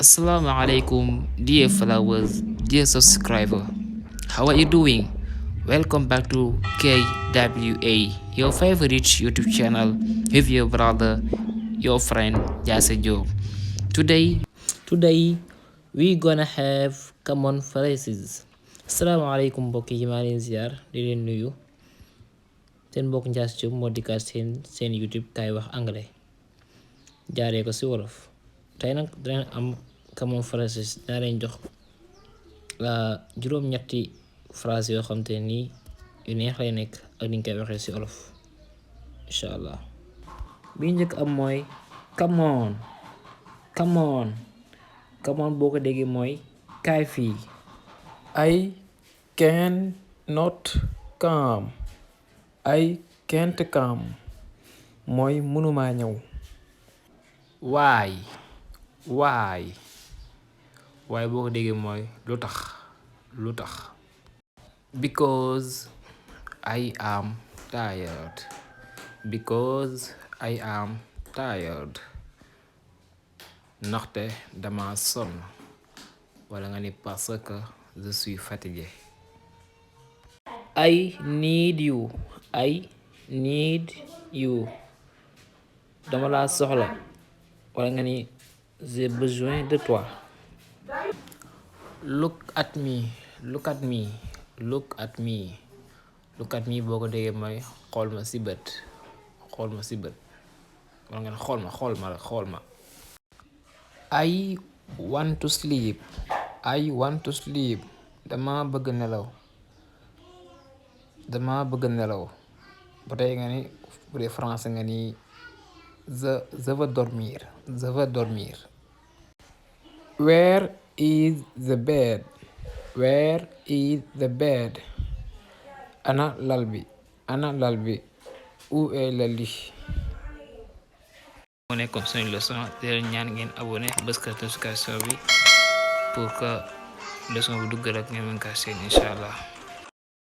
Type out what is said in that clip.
Assalamu alaikum, dear followers, dear subscriber. How are you doing? Welcome back to KWA, your favorite YouTube channel with your brother, your friend Jase Job. Today we gonna have common phrases. Assalamu alaikum mbokk yi maa leen ziar di leen nuyu. Seen mbokk Jase Job moo dikkaat seen YouTube kaay wax anglais jaaree ko ci wolof. Tey nag dinañ am common phrases daa leen jox juróom-ñetti phrase yoo xam te nii yu neex lay nekk ak ni ñu koy waxee ci olof incha allah. bi njëkk am mooy come on come on come on boo ko déggee mooy kaay fii. I can not come. I can't come mooy mënumaa ñëw. Why waaye boo ko déggee mooy lu tax. Because I am tired. Ndaxte dama sonn wala nga ni parce que je suis fatigué. I need you dama laa soxla wala nga ni j'ai besoin de toi. Look at me boo ko déggee mooy xool ma ci bët wala nga ne xool ma. I want to sleep dama bëgg nelaw ba tey nga ni bu dee français nga ni je veux dormir. Where is the bed ana lal bi où est le lit. moo nekkoon suñu leçon di leen ñaan ngeen abonné bës ko notification bi pour que leçon bu dugg rek ngeen mën kaa seen incha allah.